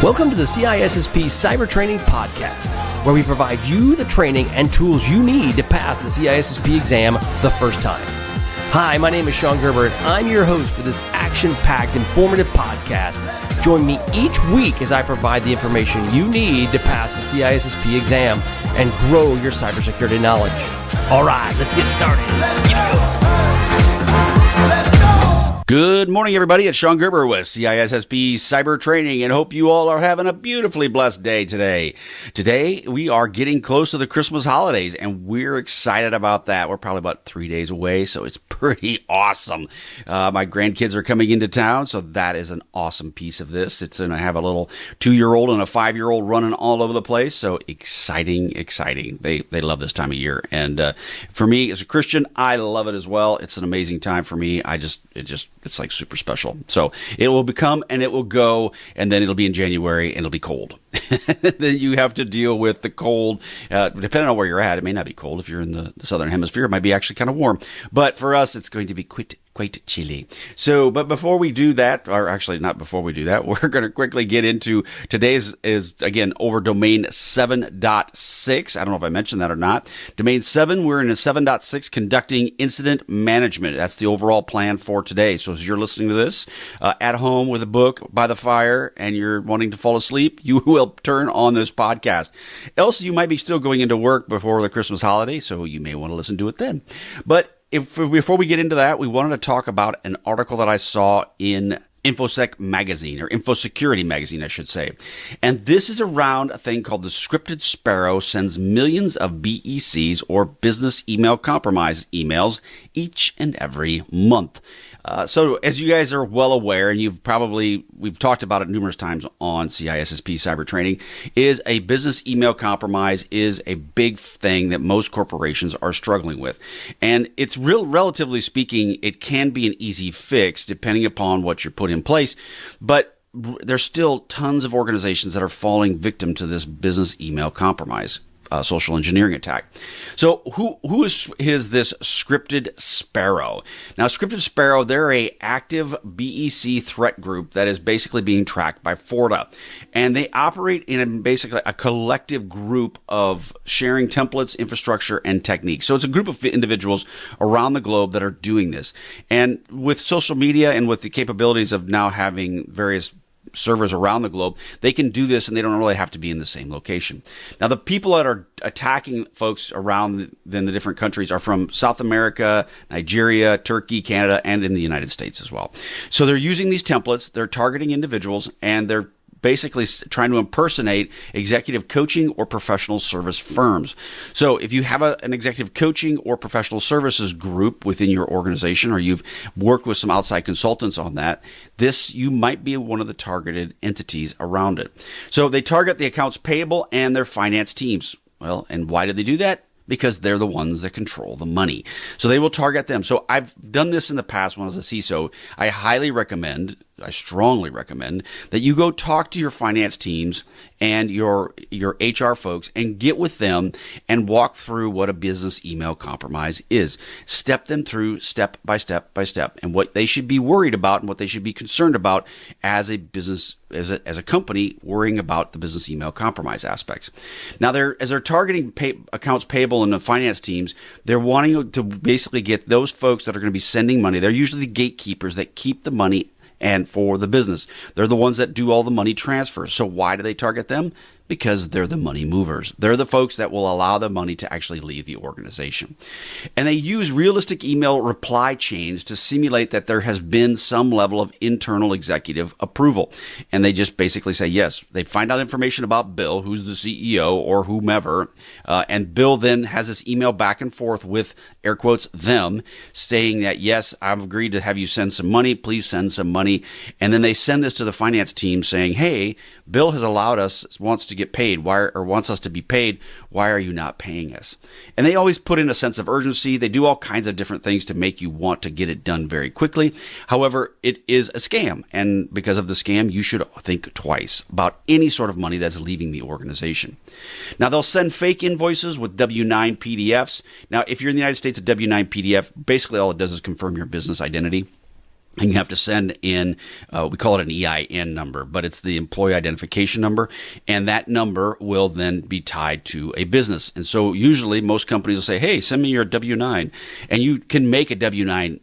Welcome to the CISSP Cyber Training Podcast, where we provide you the training and tools you need to pass the CISSP exam the first time. Hi, my name is Sean Gerber, and I'm your host for this action-packed, informative podcast. Join me each week as I provide the information you need to pass the CISSP exam and grow your cybersecurity knowledge. All right, let's get started. Good morning, everybody. It's Sean Gerber with CISSP Cyber Training, and hope you all are having a beautifully blessed day today. Today, we are getting close to the Christmas holidays, and we're excited about that. We're probably about 3 days away, so it's pretty awesome. My grandkids are coming into town, so that is an awesome piece of this. It's going to have a little 2-year-old and a 5-year-old running all over the place, so exciting. They love this time of year, and for me, as a Christian, I love it as well. It's an amazing time for me. It's like super special. So it will become and it will go, and then it'll be in January and it'll be cold. Then you have to deal with the cold. Depending on where you're at, it may not be cold. If you're in the southern hemisphere, it might be actually kind of warm. But for us, it's going to be quite chilly. So, but before we do that, or actually not before we do that, we're going to quickly get into today's is again over domain 7.6. I don't know if I mentioned that or not. Domain 7, we're in a 7.6 conducting incident management. That's the overall plan for today. So as you're listening to this at home with a book by the fire and you're wanting to fall asleep, you will turn on this podcast. Else you might be still going into work before the Christmas holiday, so you may want to listen to it then. But before we get into that, we wanted to talk about an article that I saw in InfoSec magazine, or InfoSecurity magazine, I should say. And this is around a thing called the scripted sparrow sends millions of BECs, or business email compromise emails, each and every month. So as you guys are well aware, and we've talked about it numerous times on CISSP Cyber Training, is a business email compromise is a big thing that most corporations are struggling with. And it's relatively speaking, it can be an easy fix depending upon what you're putting in place, but there's still tons of organizations that are falling victim to this business email compromise. Social engineering attack. So who is this Scripted Sparrow? Now, Scripted Sparrow, they're a active BEC threat group that is basically being tracked by Forta. And they operate in basically a collective group of sharing templates, infrastructure, and techniques. So it's a group of individuals around the globe that are doing this. And with social media and with the capabilities of now having various servers around the globe, they can do this and they don't really have to be in the same location. Now, the people that are attacking folks around in the different countries are from South America, Nigeria, Turkey, Canada, and in the United States as well. So they're using these templates, they're targeting individuals, and they're basically trying to impersonate executive coaching or professional service firms. So if you have an executive coaching or professional services group within your organization, or you've worked with some outside consultants on that, you might be one of the targeted entities around it. So they target the accounts payable and their finance teams. Well, and why do they do that? Because they're the ones that control the money. So they will target them. So I've done this in the past when I was a CISO. I strongly recommend that you go talk to your finance teams and your HR folks and get with them and walk through what a business email compromise is. Step them through step by step by step, and what they should be worried about and what they should be concerned about as a business, as a company, worrying about the business email compromise aspects. Now, as they're targeting accounts payable and the finance teams, they're wanting to basically get those folks that are going to be sending money. They're usually the gatekeepers that keep the money and for the business. They're the ones that do all the money transfers. So why do they target them? Because they're the money movers. They're the folks that will allow the money to actually leave the organization. And they use realistic email reply chains to simulate that there has been some level of internal executive approval. And they just basically say, yes, they find out information about Bill, who's the CEO or whomever, and Bill then has this email back and forth with, air quotes, them, saying that, yes, I've agreed to have you send some money, please send some money. And then they send this to the finance team saying, hey, Bill has wants to get paid, wants us to be paid. Why are you not paying us? And they always put in a sense of urgency. They do all kinds of different things to make you want to get it done very quickly. However, it is a scam. And because of the scam, you should think twice about any sort of money that's leaving the organization. Now, they'll send fake invoices with W-9 PDFs. Now, if you're in the United States, a W-9 PDF, basically all it does is confirm your business identity. And you have to send in, we call it an EIN number, but it's the employee identification number. And that number will then be tied to a business. And so usually most companies will say, hey, send me your W-9. And you can make a W-9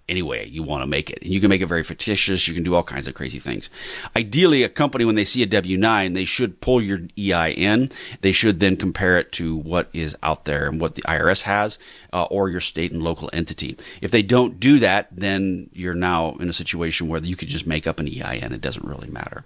any way you want to make it. And you can make it very fictitious. You can do all kinds of crazy things. Ideally, a company, when they see a W-9, they should pull your EIN. They should then compare it to what is out there and what the IRS has, or your state and local entity. If they don't do that, then you're now in a situation where you could just make up an EIN. It doesn't really matter.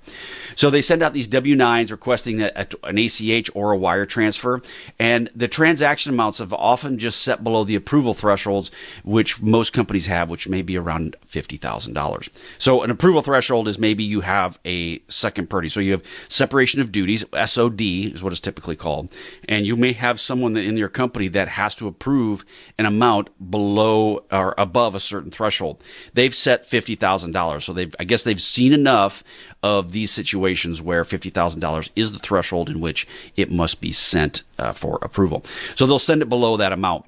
So they send out these W-9s requesting an ACH or a wire transfer. And the transaction amounts have often just set below the approval thresholds, which most companies have, which may be around $50,000. So an approval threshold is maybe you have a second party. So you have separation of duties, SOD is what it's typically called. And you may have someone in your company that has to approve an amount below or above a certain threshold. They've set $50,000. So I guess they've seen enough of these situations where $50,000 is the threshold in which it must be sent for approval. So they'll send it below that amount.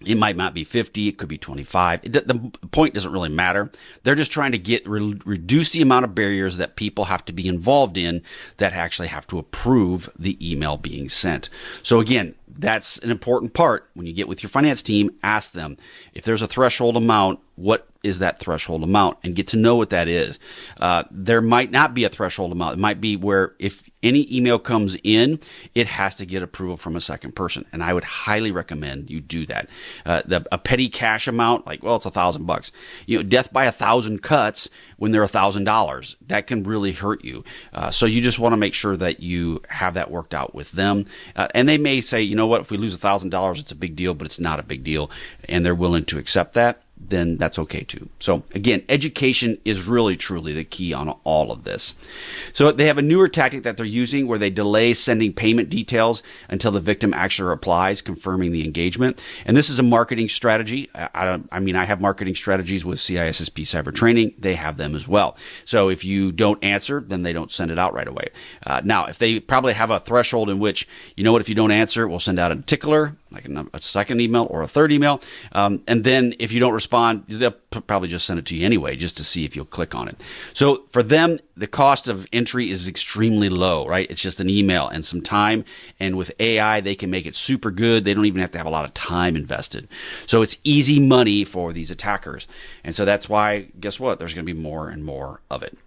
It might not be 50. It could be 25. The point doesn't really matter. They're just trying to reduce the amount of barriers that people have to be involved in that actually have to approve the email being sent. So again, that's an important part. When you get with your finance team, ask them if there's a threshold amount, what is that threshold amount, and get to know what that is. There might not be a threshold amount. It might be where if any email comes in, it has to get approval from a second person. And I would highly recommend you do that. A petty cash amount, like, well, it's $1,000. Death by 1,000 cuts when they're $1,000, that can really hurt you. So you just want to make sure that you have that worked out with them. And they may say, you know what, if we lose $1,000, it's a big deal, but it's not a big deal. And they're willing to accept that. Then that's okay too. So again, education is really truly the key on all of this. So they have a newer tactic that they're using where they delay sending payment details until the victim actually replies, confirming the engagement. And this is a marketing strategy. I have marketing strategies with CISSP Cyber Training. They have them as well. So if you don't answer, then they don't send it out right away. Now, if they probably have a threshold in which, you know what, if you don't answer, we'll send out a tickler, like a second email or a third email. And then if you don't respond, they'll probably just send it to you anyway, just to see if you'll click on it. So for them, the cost of entry is extremely low, right? It's just an email and some time. And with AI, they can make it super good. They don't even have to have a lot of time invested. So it's easy money for these attackers. And so that's why, guess what? There's going to be more and more of it.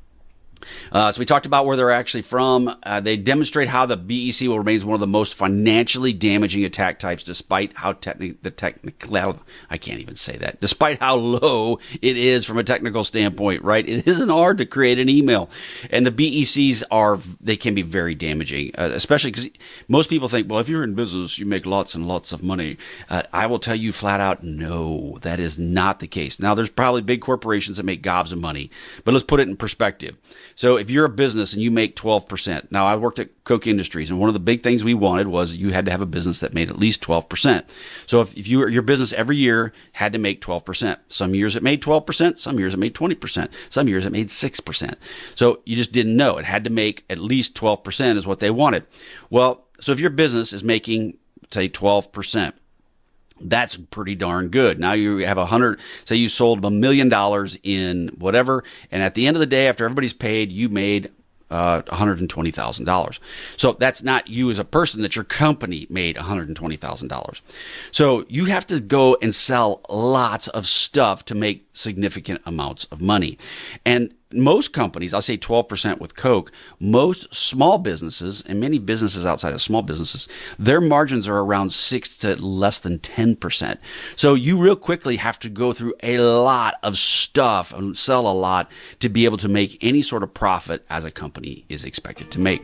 So we talked about where they're actually from. They demonstrate how the BEC will remain one of the most financially damaging attack types, despite how I can't even say that. Despite how low it is from a technical standpoint, right? It isn't hard to create an email, and the BECs they can be very damaging, especially because most people think, well, if you're in business, you make lots and lots of money. I will tell you flat out, no, that is not the case. Now, there's probably big corporations that make gobs of money, but let's put it in perspective. So if you're a business and you make 12%, now I worked at Koch Industries, and one of the big things we wanted was you had to have a business that made at least 12%. So if your business every year had to make 12%, some years it made 12%, some years it made 20%, some years it made 6%. So you just didn't know. It had to make at least 12% is what they wanted. Well, so if your business is making, say, 12%, that's pretty darn good. Now you have say you sold $1 million in whatever, and at the end of the day, after everybody's paid, you made $120,000. So that's not you as a person, that your company made $120,000. So you have to go and sell lots of stuff to make significant amounts of money. And most companies, I'll say 12% with Coke, most small businesses and many businesses outside of small businesses, their margins are around 6 to less than 10%. So you real quickly have to go through a lot of stuff and sell a lot to be able to make any sort of profit as a company is expected to make.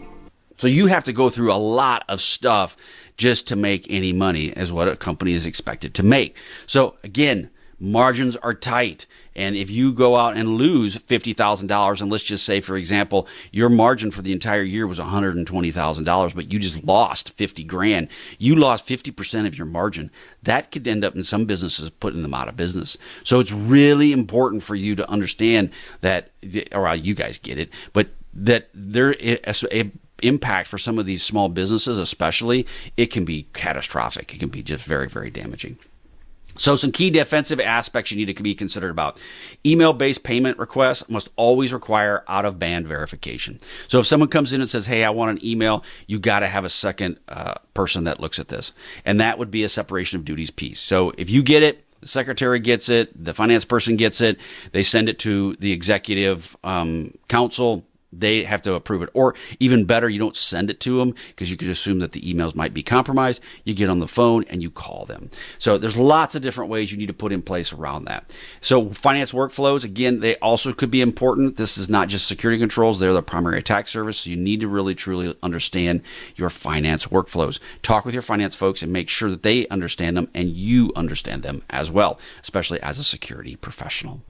So you have to go through a lot of stuff just to make any money as what a company is expected to make. So again, margins are tight. And if you go out and lose $50,000, and let's just say, for example, your margin for the entire year was $120,000, but you just lost $50,000, you lost 50% of your margin. That could end up in some businesses putting them out of business. So it's really important for you to understand that, or you guys get it, but that there is a impact for some of these small businesses, especially, it can be catastrophic. It can be just very, very damaging. So some key defensive aspects you need to be considered about. Email-based payment requests must always require out-of-band verification. So if someone comes in and says, hey, I want an email, you got to have a second person that looks at this. And that would be a separation of duties piece. So if you get it, the secretary gets it, the finance person gets it, they send it to the executive council. They have to approve it. Or even better, you don't send it to them because you could assume that the emails might be compromised. You get on the phone and you call them. So there's lots of different ways you need to put in place around that. So finance workflows, again, they also could be important. This is not just security controls. They're the primary attack service. So you need to really, truly understand your finance workflows. Talk with your finance folks and make sure that they understand them and you understand them as well, especially as a security professional.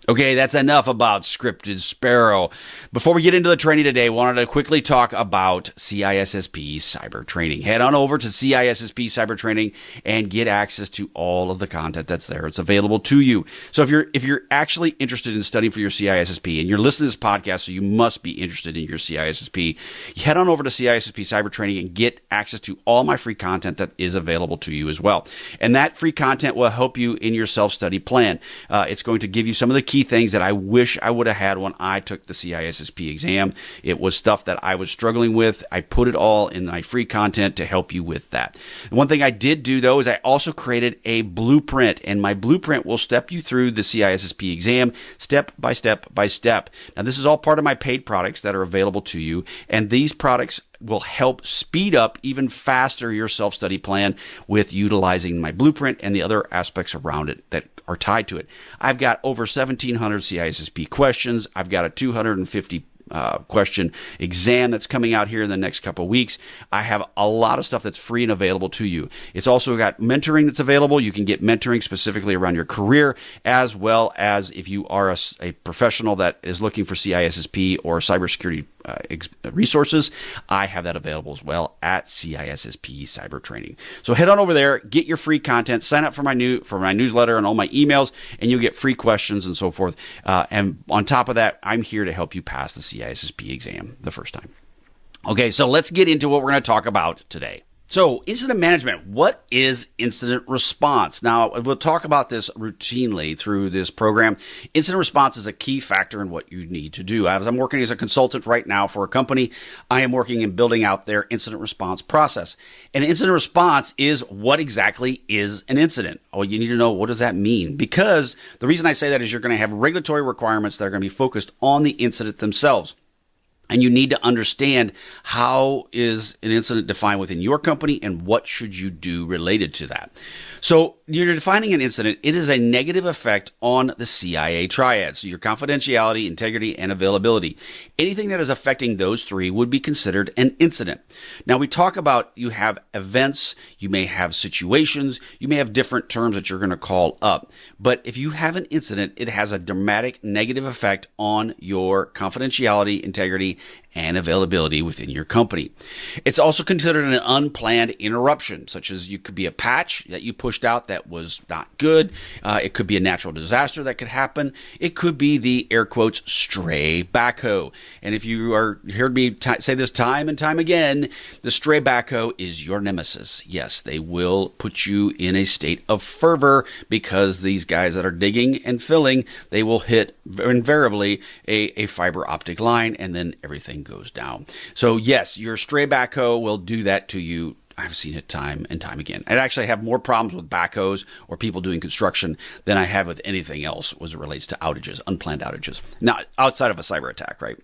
Okay, that's enough about Scripted Sparrow. Before we get into the training today, I wanted to quickly talk about CISSP Cyber Training. Head on over to CISSP Cyber Training and get access to all of the content that's there. It's available to you. So if you're actually interested in studying for your CISSP and you're listening to this podcast, so you must be interested in your CISSP, head on over to CISSP Cyber Training and get access to all my free content that is available to you as well. And that free content will help you in your self-study plan. It's going to give you some of the key things that I wish I would have had when I took the CISSP exam. It was stuff that I was struggling with. I put it all in my free content to help you with that. And one thing I did do, though, is I also created a blueprint, and my blueprint will step you through the CISSP exam step by step by step. Now, this is all part of my paid products that are available to you, and these products will help speed up even faster your self-study plan with utilizing my blueprint and the other aspects around it that are tied to it. I've got over 1,700 CISSP questions. I've got a 250 question exam that's coming out here in the next couple of weeks. I have a lot of stuff that's free and available to you. It's also got mentoring that's available. You can get mentoring specifically around your career, as well as if you are a professional that is looking for CISSP or cybersecurity resources. I have that available as well at CISSP Cyber Training. So head on over there, get your free content, sign up for my newsletter and all my emails, and you'll get free questions and so forth. And on top of that, I'm here to help you pass the CISSP exam the first time. Okay, so let's get into what we're going to talk about today. So, incident management. What is incident response? Now, we'll talk about this routinely through this program. Incident response is a key factor in what you need to do. As I'm working as a consultant right now for a company, I am working in building out their incident response process. And incident response is what exactly is an incident? Oh, you need to know, what does that mean? Because the reason I say that is you're going to have regulatory requirements that are going to be focused on the incident themselves. And you need to understand how is an incident defined within your company and what should you do related to that. So you're defining an incident. It is a negative effect on the CIA triad. So your confidentiality, integrity, and availability. Anything that is affecting those three would be considered an incident. Now we talk about you have events, you may have situations, you may have different terms that you're going to call up. But if you have an incident, it has a dramatic negative effect on your confidentiality, integrity, and availability within your company. It's also considered an unplanned interruption, such as you could be a patch that you pushed out that was not good. It could be a natural disaster that could happen. It could be the air quotes stray backhoe. And if you heard me say this time and time again, the stray backhoe is your nemesis. Yes, they will put you in a state of fervor because these guys that are digging and filling, they will hit invariably a fiber optic line, and then everything goes down. So yes, your stray backhoe will do that to you. I've seen it time and time again. I actually have more problems with backhoes or people doing construction than I have with anything else as it relates to outages, unplanned outages. Now, outside of a cyber attack, right?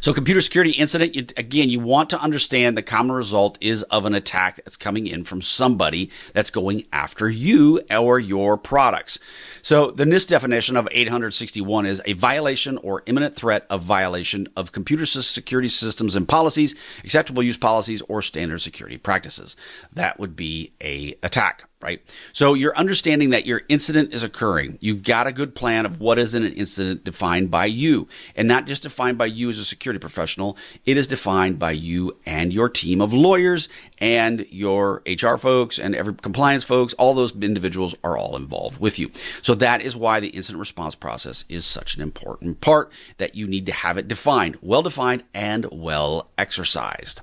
So computer security incident, again, you want to understand the common result is of an attack that's coming in from somebody that's going after you or your products. So the NIST definition of 861 is a violation or imminent threat of violation of computer security systems and policies, acceptable use policies, or standard security practices. That would be a attack. Right? So you're understanding that your incident is occurring. You've got a good plan of what is an incident defined by you, and not just defined by you as a security professional. It is defined by you and your team of lawyers and your HR folks and every compliance folks. All those individuals are all involved with you. So that is why the incident response process is such an important part, that you need to have it defined, and well exercised.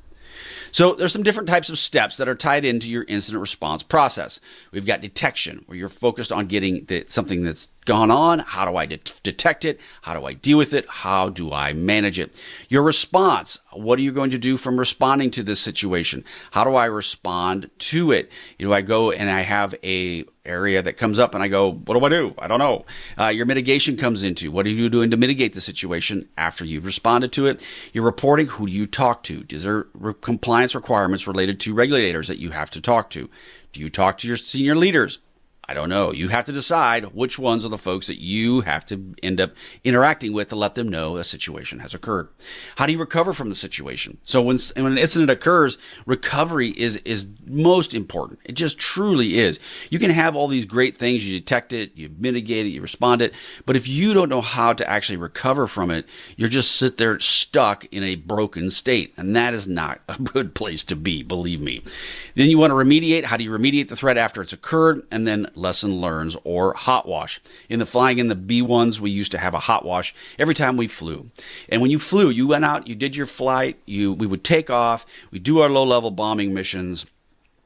So there's some different types of steps that are tied into your incident response process. We've got detection, where you're focused on getting something that's gone on. How do I detect it? How do I deal with it? How do I manage it? Your response. What are you going to do from responding to this situation? How do I respond to it? I go and I have a area that comes up and I go, what do I do? I don't know. Your mitigation comes into what are you doing to mitigate the situation after you've responded to it? Your reporting, who do you talk to? Is there compliance requirements related to regulators that you have to talk to? Do you talk to your senior leaders? I don't know. You have to decide which ones are the folks that you have to end up interacting with to let them know a situation has occurred. How do you recover from the situation? So when an incident occurs, recovery is most important. It just truly is. You can have all these great things. You detect it, you mitigate it, you respond it. But if you don't know how to actually recover from it, you're just sit there stuck in a broken state. And that is not a good place to be, believe me. Then you want to remediate. How do you remediate the threat after it's occurred? And then lesson learns or hot wash. In the flying in the B1s, we used to have a hot wash every time we flew. And when you flew, you went out, you did your flight, we would take off, we do our low-level bombing missions.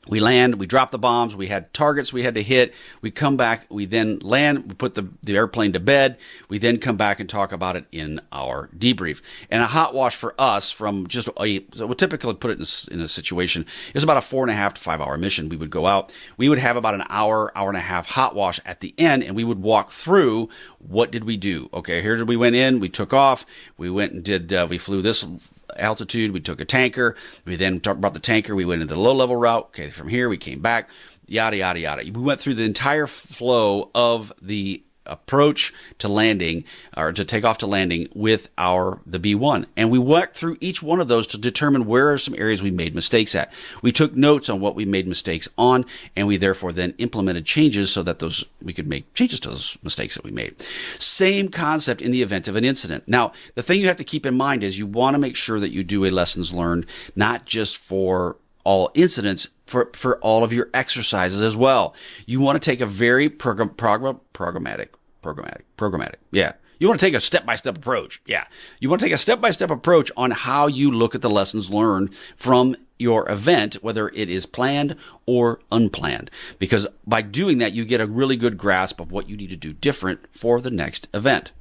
We land, we drop the bombs, we had targets we had to hit, we come back, we then land, we put the airplane to bed, we then come back and talk about it in our debrief. And a hot wash for us from so we'll typically put it in a situation, it's about a 4.5 to 5 hour mission. We would go out, we would have about an hour and a half hot wash at the end, and we would walk through what did we do. Okay, here we went in, we took off, we went and we flew this altitude, we took a tanker, we then talked about the tanker, we went into the low-level route, okay, from here we came back, yada, yada, yada. We went through the entire flow of the approach to landing, or to take off to landing with the B1. And we went through each one of those to determine where are some areas we made mistakes at. We took notes on what we made mistakes on, and we therefore then implemented changes so that we could make changes to those mistakes that we made. Same concept in the event of an incident. Now, the thing you have to keep in mind is you want to make sure that you do a lessons learned, not just for all incidents, for all of your exercises as well. You want to take a very programmatic. Yeah. You want to take a step-by-step approach. Yeah. You want to take a step-by-step approach on how you look at the lessons learned from your event, whether it is planned or unplanned. Because by doing that, you get a really good grasp of what you need to do different for the next event.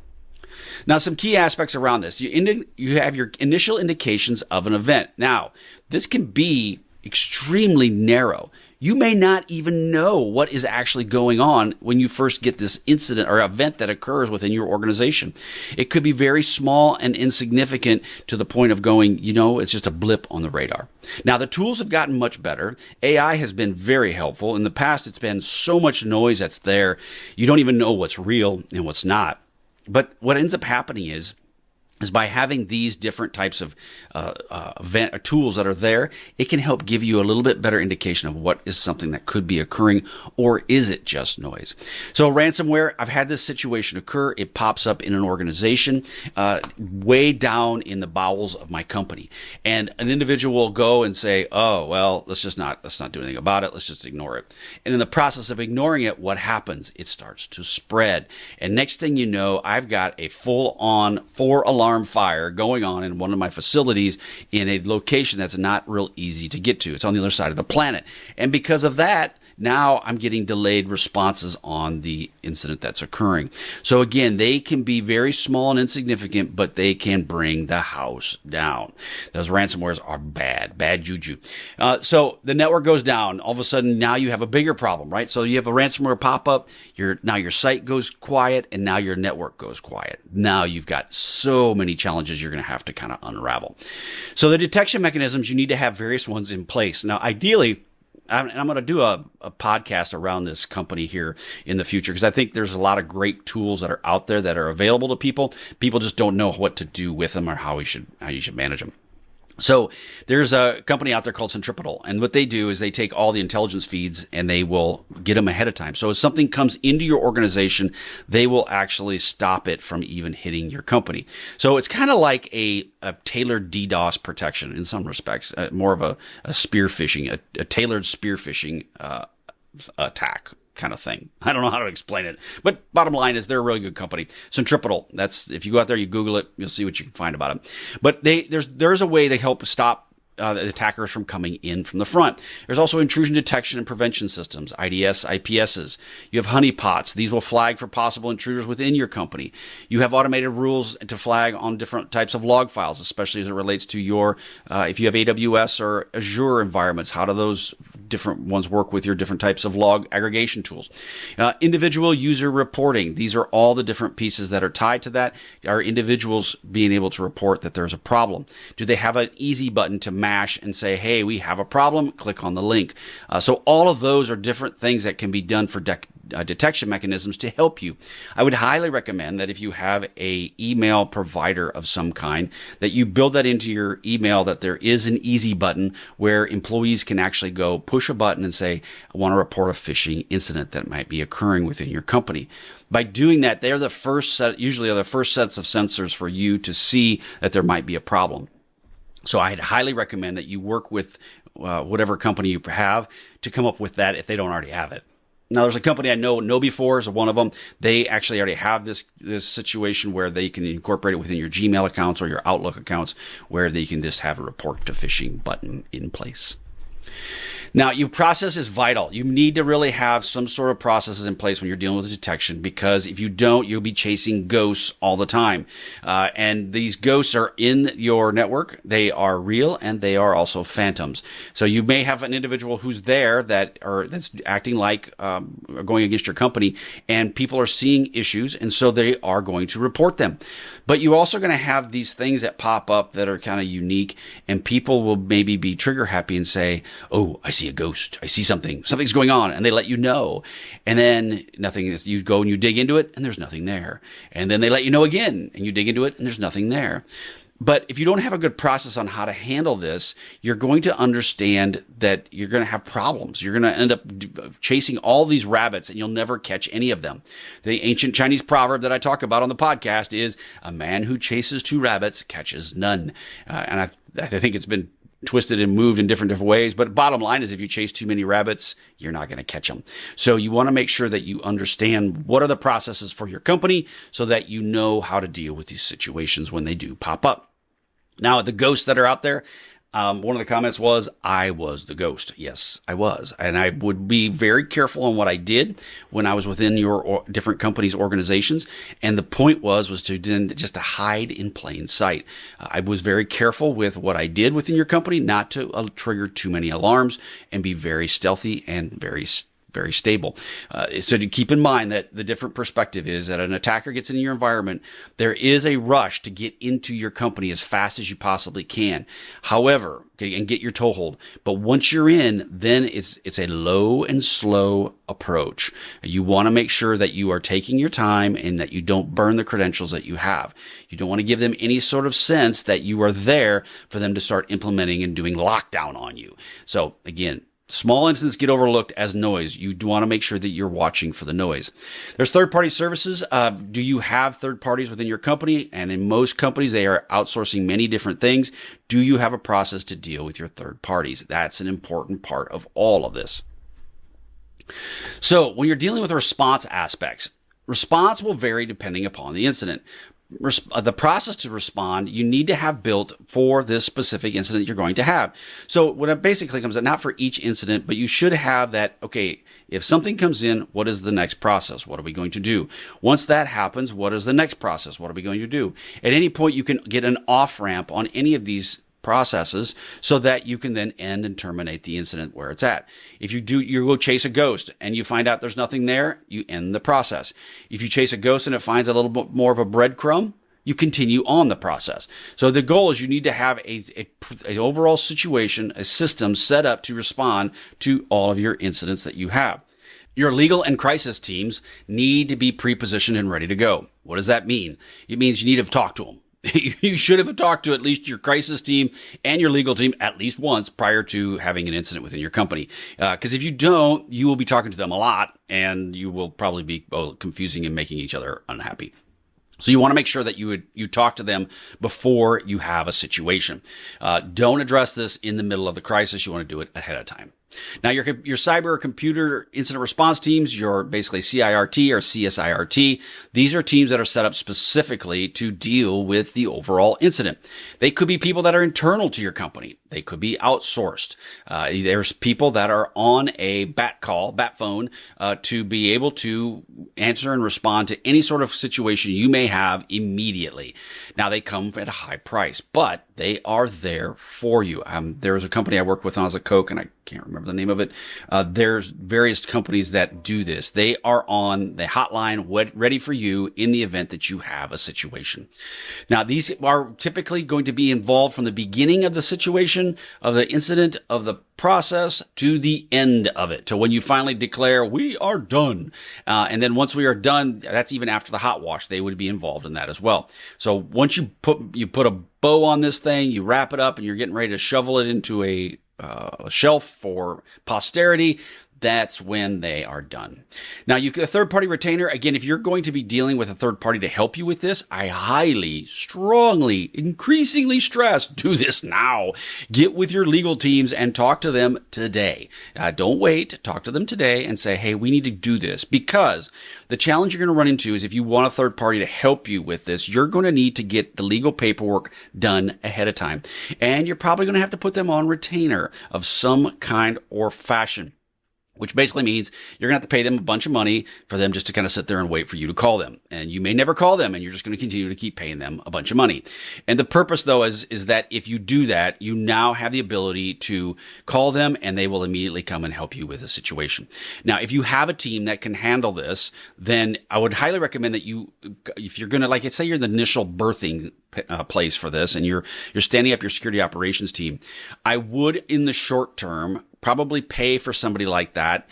Now, some key aspects around this. You have your initial indications of an event. Now, this can be extremely narrow. You may not even know what is actually going on when you first get this incident or event that occurs within your organization. It could be very small and insignificant to the point of going, it's just a blip on the radar. Now, the tools have gotten much better. AI has been very helpful. In the past, it's been so much noise that's there. You don't even know what's real and what's not. But what ends up happening is by having these different types of tools that are there, it can help give you a little bit better indication of what is something that could be occurring, or is it just noise? So ransomware, I've had this situation occur. It pops up in an organization way down in the bowels of my company. And an individual will go and say, oh, well, let's not do anything about it. Let's just ignore it. And in the process of ignoring it, what happens? It starts to spread. And next thing you know, I've got a full-on 4-alarm fire going on in one of my facilities in a location that's not real easy to get to. It's on the other side of the planet. And because of that, now I'm getting delayed responses on the incident that's occurring. So again, they can be very small and insignificant, but they can bring the house down. Those ransomwares are bad juju. So the network goes down. All of a sudden, now you have a bigger problem, right? So you have a ransomware pop up. Now your site goes quiet, and now your network goes quiet. Now you've got so many challenges you're going to have to kind of unravel. So the detection mechanisms, you need to have various ones in place. Now, ideally, I'm going to do a podcast around this company here in the future, because I think there's a lot of great tools that are out there that are available to people. People just don't know what to do with them or how you should manage them. So there's a company out there called Centripetal, and what they do is they take all the intelligence feeds and they will get them ahead of time. So if something comes into your organization, they will actually stop it from even hitting your company. So it's kind of like a tailored DDoS protection in some respects, more of a spear phishing, a tailored spear phishing attack kind of thing. I don't know how to explain it, but bottom line is they're a really good company. Centripetal. That's, if you go out there, you Google it, you'll see what you can find about it. But there's a way they help stop the attackers from coming in from the front. There's also intrusion detection and prevention systems, IDS, IPSs. You have honeypots. These will flag for possible intruders within your company. You have automated rules to flag on different types of log files, especially as it relates to your, if you have AWS or Azure environments, how do those different ones work with your different types of log aggregation tools? Individual user reporting. These are all the different pieces that are tied to that. Are individuals being able to report that there's a problem? Do they have an easy button to mash and say, hey, we have a problem, click on the link? So all of those are different things that can be done for detection mechanisms to help you. I would highly recommend that if you have a email provider of some kind, that you build that into your email, that there is an easy button where employees can actually go push a button and say, I want to report a phishing incident that might be occurring within your company. By doing that, they're the first set, usually are the first sets of sensors for you to see that there might be a problem. So I'd highly recommend that you work with whatever company you have to come up with that if they don't already have it. Now, there's a company I know before is one of them. They actually already have this situation where they can incorporate it within your Gmail accounts or your Outlook accounts, where they can just have a report to phishing button in place. Now, your process is vital. You need to really have some sort of processes in place when you're dealing with detection, because if you don't, you'll be chasing ghosts all the time. And these ghosts are in your network. They are real, and they are also phantoms. So you may have an individual who's there that's acting like going against your company, and people are seeing issues, and so they are going to report them. But you're also going to have these things that pop up that are kind of unique, and people will maybe be trigger happy and say, oh, I see a ghost. I see something's going on, and they let you know. And then nothing is, you go and you dig into it, and there's nothing there. And then they let you know again, and you dig into it, and there's nothing there. But if you don't have a good process on how to handle this, you're going to understand that you're going to have problems. You're going to end up chasing all these rabbits, and you'll never catch any of them. The ancient Chinese proverb that I talk about on the podcast is, a man who chases two rabbits catches none. And I think it's been twisted and moved in different ways. But bottom line is, if you chase too many rabbits, you're not going to catch them. So you want to make sure that you understand what are the processes for your company so that you know how to deal with these situations when they do pop up. Now, the ghosts that are out there, one of the comments was, I was the ghost. Yes, I was. And I would be very careful on what I did when I was within your different companies' organizations. And the point was to just to hide in plain sight. I was very careful with what I did within your company, not to trigger too many alarms, and be very stealthy and very stable. So to keep in mind that the different perspective is that an attacker gets into your environment, there is a rush to get into your company as fast as you possibly can. However, and get your toehold. But once you're in, then it's a low and slow approach. You want to make sure that you are taking your time and that you don't burn the credentials that you have. You don't want to give them any sort of sense that you are there for them to start implementing and doing lockdown on you. So again, small incidents get overlooked as noise. You do want to make sure that you're watching for the noise. There's third-party services. Do you have third parties within your company? And in most companies, they are outsourcing many different things. Do you have a process to deal with your third parties? That's an important part of all of this. So when you're dealing with response aspects, response will vary depending upon the incident. The process to respond, you need to have built for this specific incident you're going to have. So when it basically comes out, not for each incident, but you should have that, okay, if something comes in, what is the next process? What are we going to do? Once that happens, what is the next process? What are we going to do? At any point, you can get an off-ramp on any of these processes so that you can then end and terminate the incident where it's at. If you go chase a ghost and you find out there's nothing there, you end the process. If you chase a ghost and it finds a little bit more of a breadcrumb, you continue on the process. So the goal is you need to have a overall situation, a system set up to respond to all of your incidents that you have. Your legal and crisis teams need to be pre-positioned and ready to go. What does that mean? It means you need to talk to them. You should have talked to at least your crisis team and your legal team at least once prior to having an incident within your company. Because if you don't, you will be talking to them a lot, and you will probably be confusing and making each other unhappy. So you want to make sure that you talk to them before you have a situation. Don't address this in the middle of the crisis. You want to do it ahead of time. Now, your cyber computer incident response teams, your basically CIRT or CSIRT, these are teams that are set up specifically to deal with the overall incident. They could be people that are internal to your company. They could be outsourced. There's people that are on a bat phone, to be able to answer and respond to any sort of situation you may have immediately. Now, they come at a high price, but they are there for you. There was a company I worked with when I was at Coke, and I can't remember the name of it. There's various companies that do this. They are on the hotline ready for you in the event that you have a situation. Now, these are typically going to be involved from the beginning of the situation, of the incident, of the process to the end of it, to when you finally declare we are done. And then once we are done, that's even after the hot wash, they would be involved in that as well. So once you put a bow on this thing, you wrap it up and you're getting ready to shovel it into a shelf for posterity, that's when they are done. Now, a third-party retainer, again, if you're going to be dealing with a third party to help you with this, I highly, strongly, increasingly stress, do this now. Get with your legal teams and talk to them today. Don't wait. Talk to them today and say, hey, we need to do this, because the challenge you're going to run into is if you want a third party to help you with this, you're going to need to get the legal paperwork done ahead of time. And you're probably going to have to put them on retainer of some kind or fashion, which basically means you're going to have to pay them a bunch of money for them just to kind of sit there and wait for you to call them. And you may never call them, and you're just going to continue to keep paying them a bunch of money. And the purpose, though, is that if you do that, you now have the ability to call them, and they will immediately come and help you with a situation. Now, if you have a team that can handle this, then I would highly recommend that if you're going to, like, say you're the initial birthing place for this, and you're standing up your security operations team, I would, in the short term, probably pay for somebody like that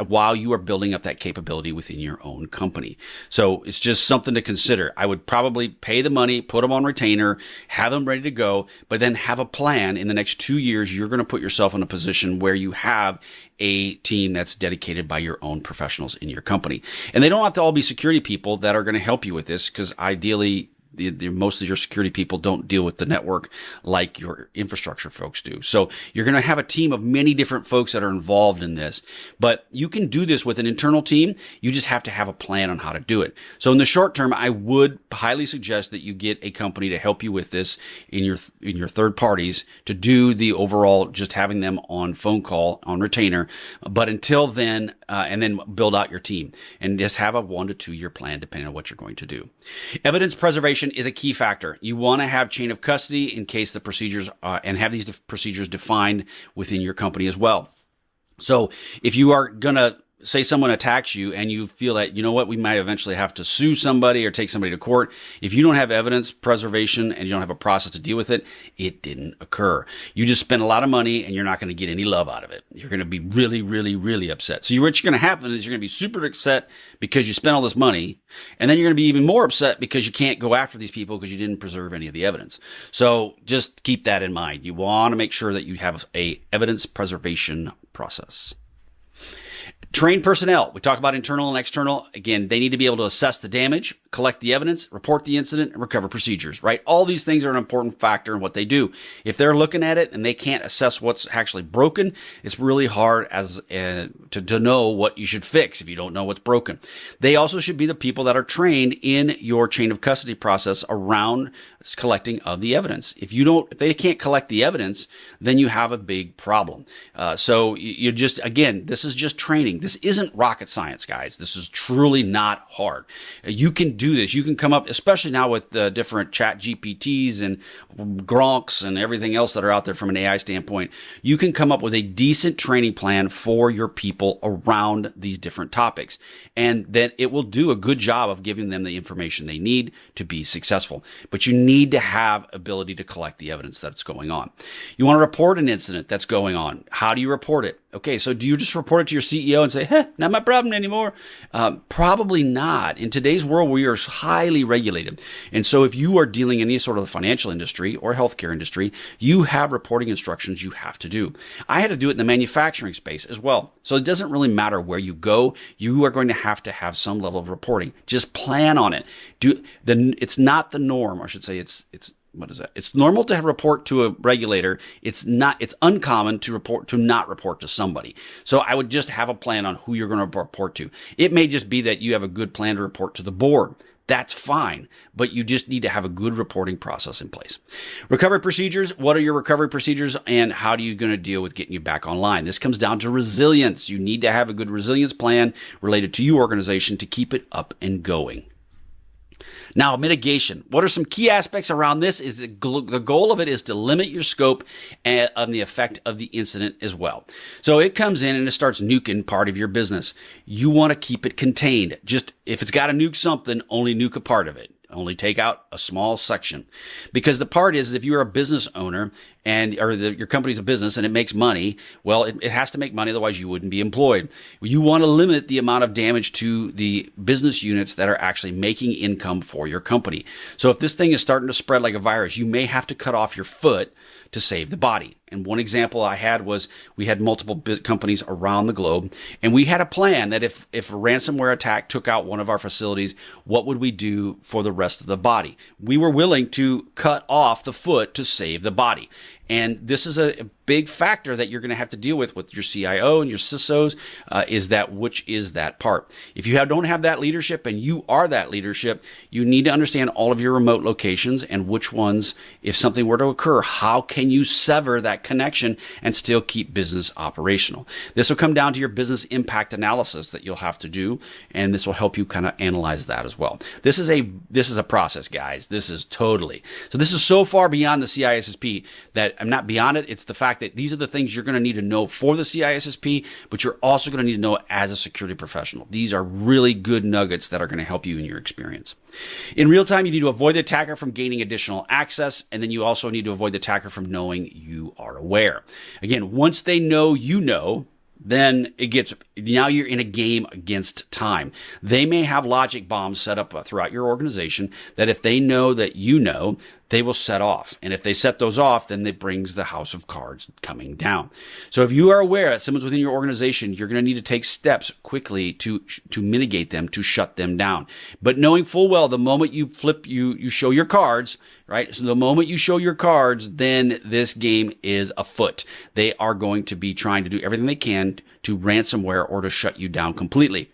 while you are building up that capability within your own company. So it's just something to consider. I would probably pay the money, put them on retainer, have them ready to go, but then have a plan. In the next 2 years, you're going to put yourself in a position where you have a team that's dedicated by your own professionals in your company. And they don't have to all be security people that are going to help you with this, because ideally, most of your security people don't deal with the network like your infrastructure folks do. So you're going to have a team of many different folks that are involved in this, but you can do this with an internal team. You just have to have a plan on how to do it. So in the short term, I would highly suggest that you get a company to help you with this in your third parties, to do the overall, just having them on phone call on retainer. But until then, and then build out your team and just have a 1 to 2 year plan depending on what you're going to do. Evidence preservation is a key factor. You want to have chain of custody in case the procedures and have these procedures defined within your company as well. So if you are going to say someone attacks you and you feel that, you know what, we might eventually have to sue somebody or take somebody to court. If you don't have evidence preservation and you don't have a process to deal with it, it didn't occur. You just spent a lot of money and you're not going to get any love out of it. You're going to be really, really, really upset. So what's going to happen is you're going to be super upset because you spent all this money, and then you're going to be even more upset because you can't go after these people because you didn't preserve any of the evidence. So just keep that in mind. You want to make sure that you have a evidence preservation process. Trained personnel. We talk about internal and external. Again, they need to be able to assess the damage, collect the evidence, report the incident, and recover procedures, right? All these things are an important factor in what they do. If they're looking at it and they can't assess what's actually broken, it's really hard to know what you should fix if you don't know what's broken. They also should be the people that are trained in your chain of custody process around collecting of the evidence. If they can't collect the evidence, then you have a big problem. So you just, again, this is just training. This isn't rocket science, guys. This is truly not hard. You can do this. You can come up, especially now with the different chat GPTs and Gronks and everything else that are out there from an AI standpoint. You can come up with a decent training plan for your people around these different topics. And then it will do a good job of giving them the information they need to be successful. But you need to have ability to collect the evidence that's going on. You want to report an incident that's going on. How do you report it? Okay, so do you just report it to your CEO and say, not my problem anymore? Probably not. In today's world, we are highly regulated. And so if you are dealing in any sort of the financial industry or healthcare industry, you have reporting instructions you have to do. I had to do it in the manufacturing space as well. So it doesn't really matter where you go. You are going to have some level of reporting. Just plan on it. It's not the norm. I should say it's what is that? It's normal to report to a regulator. It's uncommon to not report to somebody. So I would just have a plan on who you're going to report to. It may just be that you have a good plan to report to the board. That's fine, but you just need to have a good reporting process in place. Recovery procedures. What are your recovery procedures and how are you going to deal with getting you back online? This comes down to resilience. You need to have a good resilience plan related to your organization to keep it up and going. Now, mitigation. What are some key aspects around this? Is the goal of it is to limit your scope and the effect of the incident as well. So it comes in and it starts nuking part of your business. You want to keep it contained. Just if it's got to nuke something, only nuke a part of it. Only take out a small section. Because the part is, if you're a business owner your company's a business and it makes money, well, it has to make money, otherwise you wouldn't be employed. You want to limit the amount of damage to the business units that are actually making income for your company. So if this thing is starting to spread like a virus, you may have to cut off your foot to save the body. And one example I had was we had multiple companies around the globe, and we had a plan that if a ransomware attack took out one of our facilities, what would we do for the rest of the body? We were willing to cut off the foot to save the body. And this is a big factor that you're going to have to deal with your CIO and your CISOs, which is that part. If you don't have that leadership and you are that leadership, you need to understand all of your remote locations and which ones, if something were to occur, how can you sever that connection and still keep business operational? This will come down to your business impact analysis that you'll have to do, and this will help you kind of analyze that as well. This is a process, guys. This is so far beyond the CISSP that I'm not beyond it. It's the fact that these are the things you're going to need to know for the CISSP, but you're also going to need to know as a security professional. These are really good nuggets that are going to help you in your experience. In real time, you need to avoid the attacker from gaining additional access, and then you also need to avoid the attacker from knowing you are aware. Again, once they know you know, then now you're in a game against time. They may have logic bombs set up throughout your organization that if they know that you know, they will set off. And if they set those off, then it brings the house of cards coming down. So if you are aware that someone's within your organization, you're going to need to take steps quickly to mitigate them, to shut them down. But knowing full well, the moment you you show your cards, right? So the moment you show your cards, then this game is afoot. They are going to be trying to do everything they can to ransomware or to shut you down completely.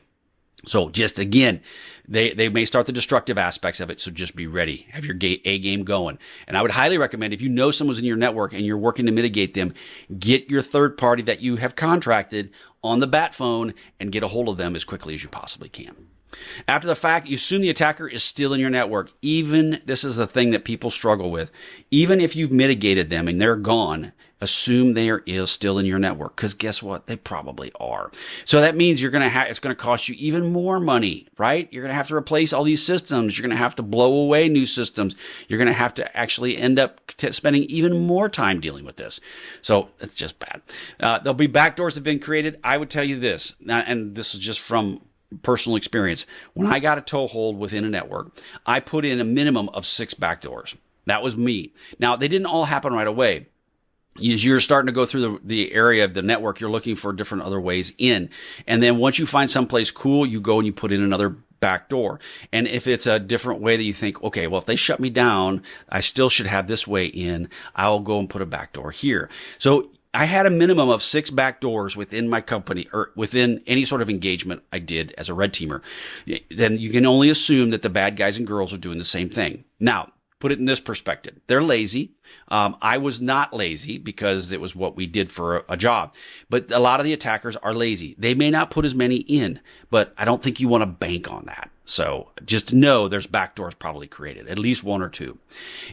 So just again, they may start the destructive aspects of it. So just be ready. Have your A game going. And I would highly recommend, if you know someone's in your network and you're working to mitigate them, get your third party that you have contracted on the bat phone and get a hold of them as quickly as you possibly can. After the fact, you assume the attacker is still in your network. This is the thing that people struggle with. Even if you've mitigated them and they're gone, assume they are still in your network, because guess what? They probably are. So that means it's going to cost you even more money, right? You're going to have to replace all these systems. You're going to have to blow away new systems. You're going to have to actually end up spending even more time dealing with this. So it's just bad. There'll be backdoors that have been created. I would tell you this, and this is just from personal experience. When I got a toehold within a network, I put in a minimum of 6 backdoors. That was me. Now, they didn't all happen right away. As you're starting to go through the area of the network, you're looking for different other ways in. And then once you find someplace cool, you go and you put in another backdoor. And if it's a different way that you think, okay, well, if they shut me down, I still should have this way in, I'll go and put a backdoor here. So I had a minimum of 6 backdoors within my company, or within any sort of engagement I did as a red teamer. Then you can only assume that the bad guys and girls are doing the same thing. Now, put it in this perspective. They're lazy. I was not lazy because it was what we did for a job. But a lot of the attackers are lazy. They may not put as many in, but I don't think you want to bank on that. So just know there's backdoors probably created, at least 1 or 2.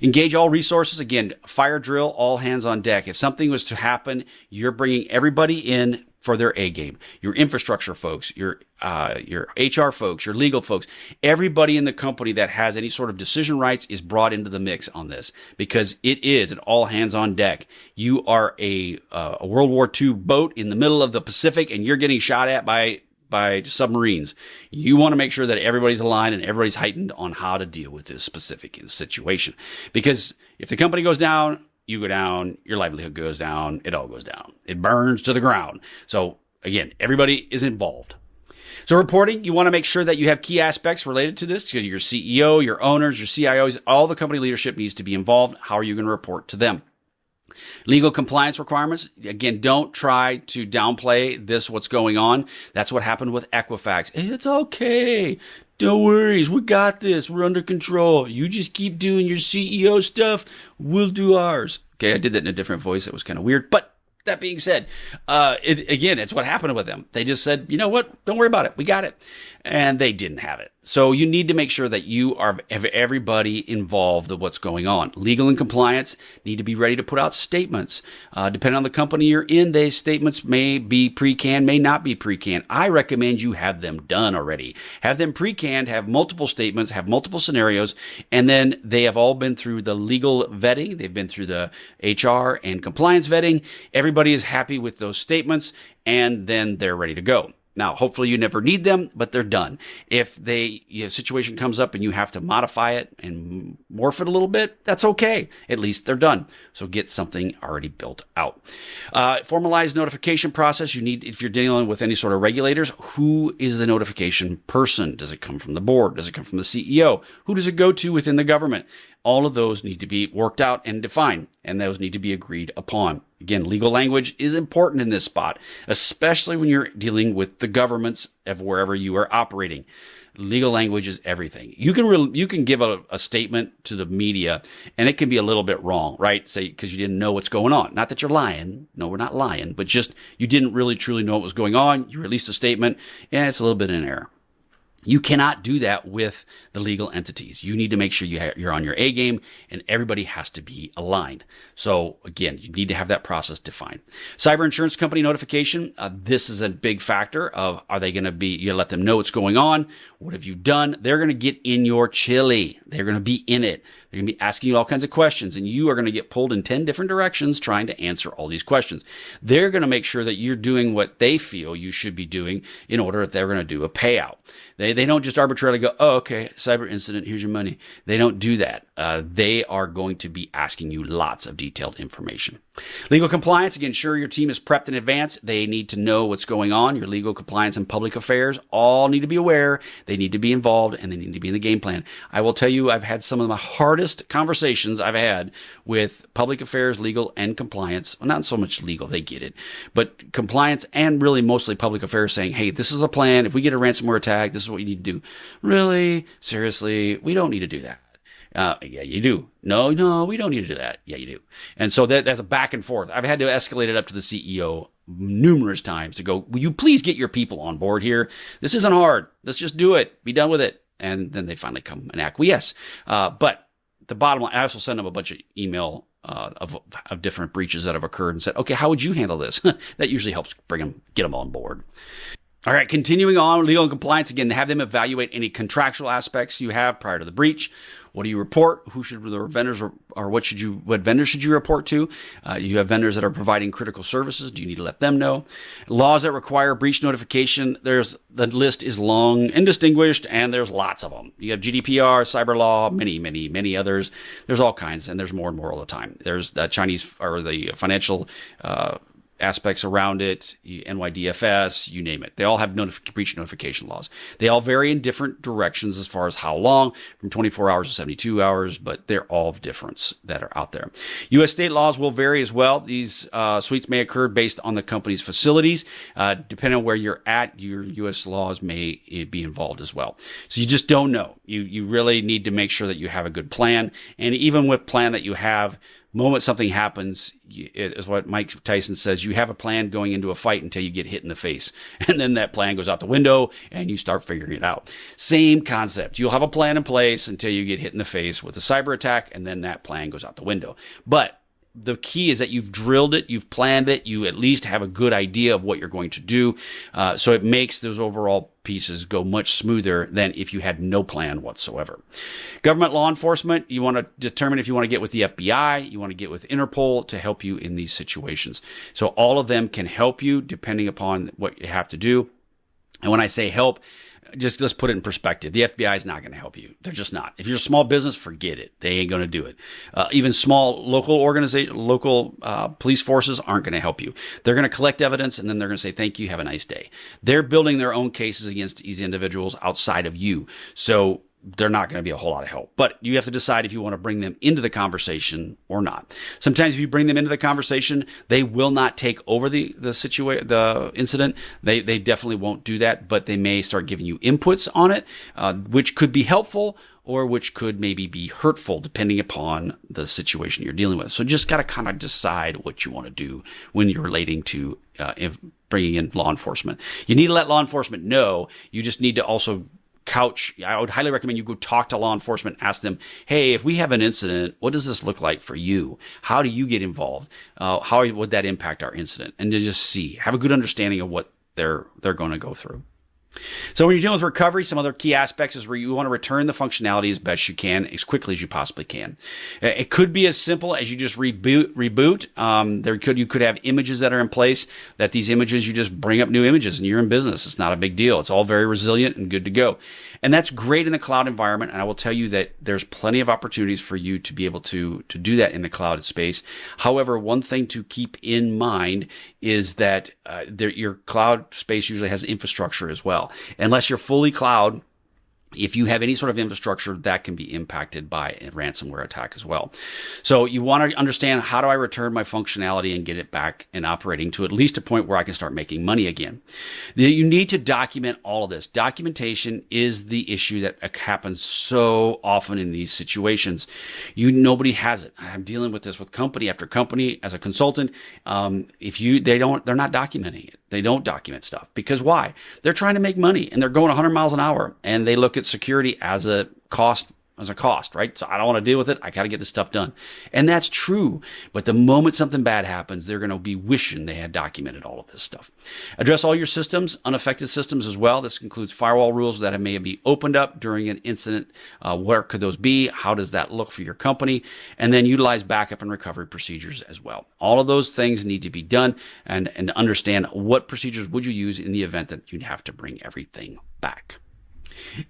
Engage all resources. Again, fire drill, all hands on deck. If something was to happen, you're bringing everybody in for their A game. Your infrastructure folks, your HR folks, your legal folks, everybody in the company that has any sort of decision rights is brought into the mix on this, because it is an all hands on deck. You are a World War II boat in the middle of the Pacific, and you're getting shot at by submarines. You want to make sure that everybody's aligned and everybody's heightened on how to deal with this specific situation. Because if the company goes down, you go down, your livelihood goes down, it all goes down. It burns to the ground. So again, everybody is involved. So reporting, you want to make sure that you have key aspects related to this. Your CEO, your owners, your CIOs, all the company leadership needs to be involved. How are you going to report to them? Legal compliance requirements. Again, don't try to downplay what's going on. That's what happened with Equifax. It's okay. Don't worry. We got this. We're under control. You just keep doing your CEO stuff. We'll do ours. Okay, I did that in a different voice. It was kind of weird, but that being said, it's what happened with them. They just said, you know what? Don't worry about it. We got it. And they didn't have it. So you need to make sure that you have everybody involved with what's going on. Legal and compliance need to be ready to put out statements. Depending on the company you're in, these statements may be pre-canned, may not be pre-canned. I recommend you have them done already. Have them pre-canned, have multiple statements, have multiple scenarios, and then they have all been through the legal vetting. They've been through the HR and compliance vetting. Everybody is happy with those statements, and then they're ready to go. Now, hopefully you never need them, but they're done. If a situation comes up and you have to modify it and morph it a little bit, that's okay. At least they're done. So get something already built out. Formalized notification process. You need, if you're dealing with any sort of regulators, who is the notification person? Does it come from the board? Does it come from the CEO? Who does it go to within the government? All of those need to be worked out and defined, and those need to be agreed upon. Again, legal language is important in this spot, especially when you're dealing with the governments of wherever you are operating. Legal language is everything. You can give a statement to the media, and it can be a little bit wrong, right? Say, because you didn't know what's going on. Not that you're lying. No, we're not lying, but just you didn't really truly know what was going on. You released a statement, and it's a little bit in error. You cannot do that with the legal entities. You need to make sure you're on your A game, and everybody has to be aligned. So again, you need to have that process defined. Cyber insurance company notification. This is a big factor of, are they going to be, you let them know what's going on. What have you done? They're going to get in your chili. They're going to be in it. They're going to be asking you all kinds of questions, and you are going to get pulled in 10 different directions trying to answer all these questions. They're going to make sure that you're doing what they feel you should be doing in order that they're going to do a payout. They don't just arbitrarily go, oh, okay, cyber incident, here's your money. They don't do that. They are going to be asking you lots of detailed information. Legal compliance, again, ensure your team is prepped in advance. They need to know what's going on. Your legal compliance and public affairs all need to be aware. They need to be involved, and they need to be in the game plan. I will tell you, I've had some of the hardest conversations I've had with public affairs, legal, and compliance. Well, not so much legal, they get it, but compliance and really mostly public affairs saying, hey, this is the plan. If we get a ransomware attack, this is what you need to do. Really? Seriously? We don't need to do that. Yeah, you do. No, we don't need to do that. Yeah, you do. And so that's a back and forth. I've had to escalate it up to the CEO numerous times to go, will you please get your people on board here? This isn't hard. Let's just do it. Be done with it. And then they finally come and acquiesce. But the bottom line, I also send them a bunch of email of different breaches that have occurred and said, okay, how would you handle this? That usually helps get them on board. All right, continuing on, legal and compliance, again, have them evaluate any contractual aspects you have prior to the breach. What do you report? Who should the vendors or what vendors should you report to? You have vendors that are providing critical services. Do you need to let them know? Laws that require breach notification. The list is long and distinguished, and there's lots of them. You have GDPR, cyber law, many others. There's all kinds, and there's more and more all the time. There's the Chinese or the financial aspects around it, NYDFS, you name it. They all have breach notification laws. They all vary in different directions as far as how long, from 24 hours to 72 hours, but they're all of difference that are out there. U.S. state laws will vary as well. These suites may occur based on the company's facilities. Depending on where you're at, your U.S. laws may be involved as well. So you just don't know. You really need to make sure that you have a good plan. And even with plan that you have, moment something happens, is what Mike Tyson says, you have a plan going into a fight until you get hit in the face. And then that plan goes out the window and you start figuring it out. Same concept. You'll have a plan in place until you get hit in the face with a cyber attack, and then that plan goes out the window. But the key is that you've drilled it, you've planned it, you at least have a good idea of what you're going to do. So it makes those overall pieces go much smoother than if you had no plan whatsoever. Government law enforcement, you want to determine if you want to get with the FBI, you want to get with Interpol to help you in these situations. So all of them can help you depending upon what you have to do. And when I say help, just let's put it in perspective. The FBI is not going to help you. They're just not. If you're a small business, forget it. They ain't going to do it. Even small local police forces aren't going to help you. They're going to collect evidence and then they're going to say, thank you, have a nice day. They're building their own cases against these individuals outside of you. So they're not going to be a whole lot of help. But you have to decide if you want to bring them into the conversation or not. Sometimes if you bring them into the conversation, they will not take over the incident. They definitely won't do that, but they may start giving you inputs on it, which could be helpful or which could maybe be hurtful depending upon the situation you're dealing with. So just got to kind of decide what you want to do when you're relating to bringing in law enforcement. You need to let law enforcement know. You just need to also I would highly recommend you go talk to law enforcement, ask them, hey, if we have an incident, what does this look like for you? How do you get involved? How would that impact our incident? And to just have a good understanding of what they're going to go through. So when you're dealing with recovery, some other key aspects is where you want to return the functionality as best you can, as quickly as you possibly can. It could be as simple as you just reboot. You could have images that are in place, that these images, you just bring up new images and you're in business. It's not a big deal. It's all very resilient and good to go. And that's great in the cloud environment. And I will tell you that there's plenty of opportunities for you to be able to do that in the cloud space. However, one thing to keep in mind is that your cloud space usually has infrastructure as well. Unless you're fully cloud, if you have any sort of infrastructure, that can be impacted by a ransomware attack as well. So you want to understand, how do I return my functionality and get it back and operating to at least a point where I can start making money again? You need to document all of this. Documentation is the issue that happens so often in these situations. Nobody has it. I'm dealing with this with company after company as a consultant. They're not documenting it. They don't document stuff because why? They're trying to make money and they're going 100 miles an hour and they look at security as a cost, right? So I don't want to deal with it. I got to get this stuff done. And that's true. But the moment something bad happens, they're going to be wishing they had documented all of this stuff. Address all your systems, unaffected systems as well. This includes firewall rules that may be opened up during an incident. Where could those be? How does that look for your company? And then utilize backup and recovery procedures as well. All of those things need to be done and understand what procedures would you use in the event that you'd have to bring everything back.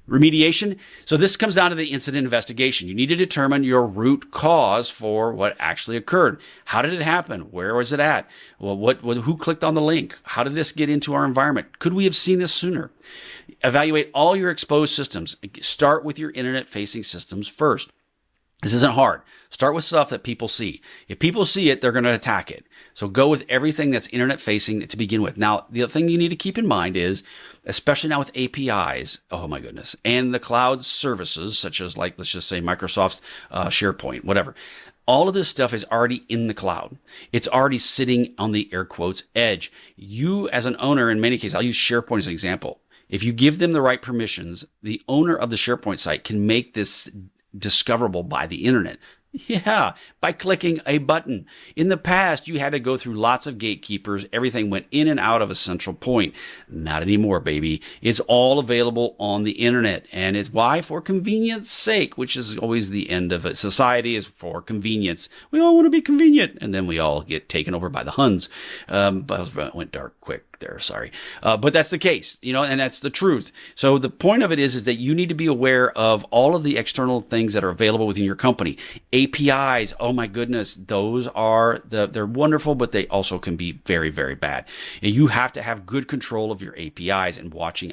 Remediation. So this comes down to the incident investigation. You need to determine your root cause for what actually occurred. How did it happen? Where was it at? Well, who clicked on the link? How did this get into our environment? Could we have seen this sooner? Evaluate all your exposed systems. Start with your internet-facing systems first. This isn't hard. Start with stuff that people see. If people see it, they're going to attack it. So go with everything that's internet facing to begin with. Now, the other thing you need to keep in mind is, especially now with APIs, oh my goodness, and the cloud services, such as let's just say Microsoft's SharePoint, whatever. All of this stuff is already in the cloud. It's already sitting on the air quotes edge. You as an owner, in many cases, I'll use SharePoint as an example. If you give them the right permissions, the owner of the SharePoint site can make this discoverable by the internet. Yeah, by clicking a button. In the past, you had to go through lots of gatekeepers. Everything went in and out of a central point. Not anymore, baby. It's all available on the internet. And it's why? For convenience sake, which is always the end of it. Society is for convenience. We all want to be convenient. And then we all get taken over by the Huns. But it went dark quick there, sorry. But that's the case, and that's the truth. So the point of it is that you need to be aware of all of the external things that are available within your company. APIs, oh my goodness, those they're wonderful, but they also can be very, very bad. And you have to have good control of your APIs and watching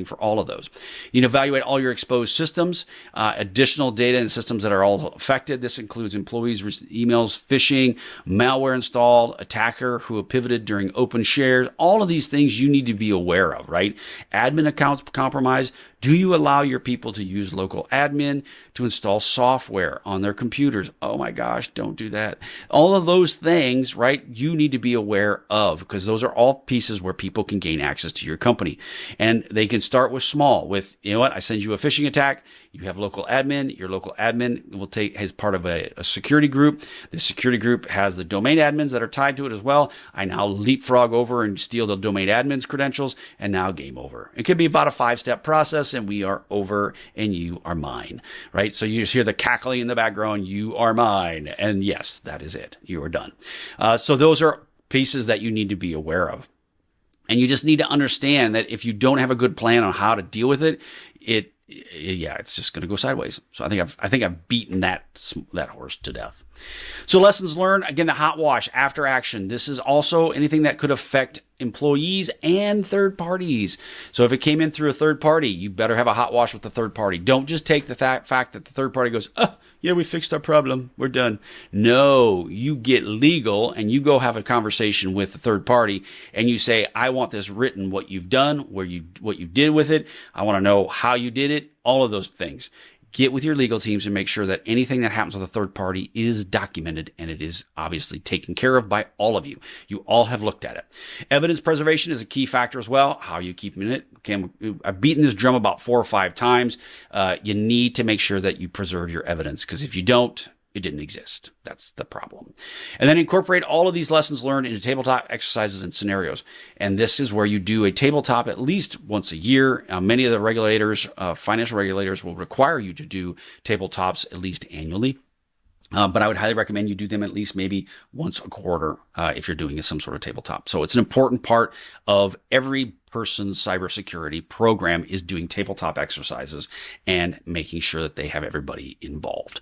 for all of those. You need to evaluate all your exposed systems, additional data and systems that are all affected. This includes employees' emails, phishing, malware installed, attacker who have pivoted during open shares. All of these things you need to be aware of, right? Admin accounts compromised. Do you allow your people to use local admin to install software on their computers? Oh my gosh, don't do that. All of those things, right, you need to be aware of because those are all pieces where people can gain access to your company. And they can start with small, with, I send you a phishing attack. You have local admin. Your local admin will take as part of a security group. The security group has the domain admins that are tied to it as well. I now leapfrog over and steal the domain admin's credentials, and now game over. It could be about a 5-step process, and we are over, and you are mine, right? So you just hear the cackling in the background, you are mine. And yes, that is it. You are done. So those are pieces that you need to be aware of. And you just need to understand that if you don't have a good plan on how to deal with it, it's just going to go sideways. So I think I've beaten that horse to death. So lessons learned, again, the hot wash after action. This is also anything that could affect employees and third parties. So if it came in through a third party, you better have a hot wash with the third party. Don't just take the fact that the third party goes, oh, yeah, we fixed our problem, we're done. No, you get legal and you go have a conversation with the third party and you say, I want this written, what you've done, what you did with it. I want to know how you did it, all of those things. Get with your legal teams and make sure that anything that happens with a third party is documented and it is obviously taken care of by all of you. You all have looked at it. Evidence preservation is a key factor as well. How are you keeping it? I've beaten this drum about 4 or 5 times. You need to make sure that you preserve your evidence, because if you don't, it didn't exist. That's the problem. And then incorporate all of these lessons learned into tabletop exercises and scenarios. And this is where you do a tabletop at least once a year. Many of the regulators, financial regulators, will require you to do tabletops at least annually. But I would highly recommend you do them at least maybe once a quarter if you're doing some sort of tabletop. So it's an important part of every person's cybersecurity program is doing tabletop exercises and making sure that they have everybody involved.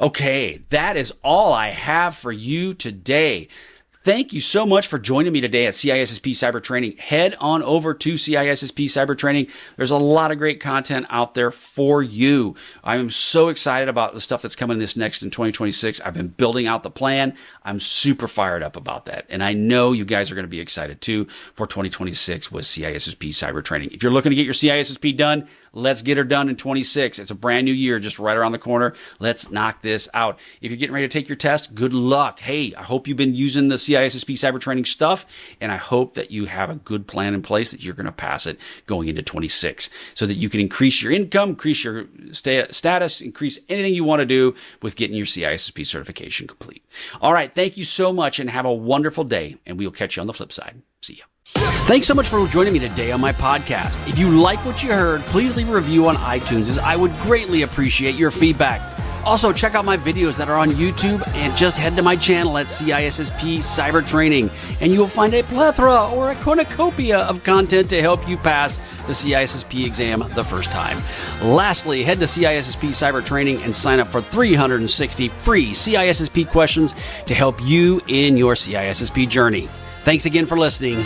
Okay, that is all I have for you today. Thank you so much for joining me today at CISSP Cyber Training. Head on over to CISSP Cyber Training. There's a lot of great content out there for you. I am so excited about the stuff that's coming this next in 2026. I've been building out the plan. I'm super fired up about that. And I know you guys are going to be excited too for 2026 with CISSP Cyber Training. If you're looking to get your CISSP done, let's get her done in 26. It's a brand new year just right around the corner. Let's knock this out. If you're getting ready to take your test, good luck. Hey, I hope you've been using the CISSP Cyber Training stuff, and I hope that you have a good plan in place that you're going to pass it going into 26 so that you can increase your income, increase your status, increase anything you want to do with getting your CISSP certification complete. All right, thank you so much and have a wonderful day, and we'll catch you on the flip side. See ya. Thanks so much for joining me today on my podcast. If you like what you heard, please leave a review on iTunes, as I would greatly appreciate your feedback. Also, check out my videos that are on YouTube and just head to my channel at CISSP Cyber Training, and you will find a plethora or a cornucopia of content to help you pass the CISSP exam the first time. Lastly, head to CISSP Cyber Training and sign up for 360 free CISSP questions to help you in your CISSP journey. Thanks again for listening.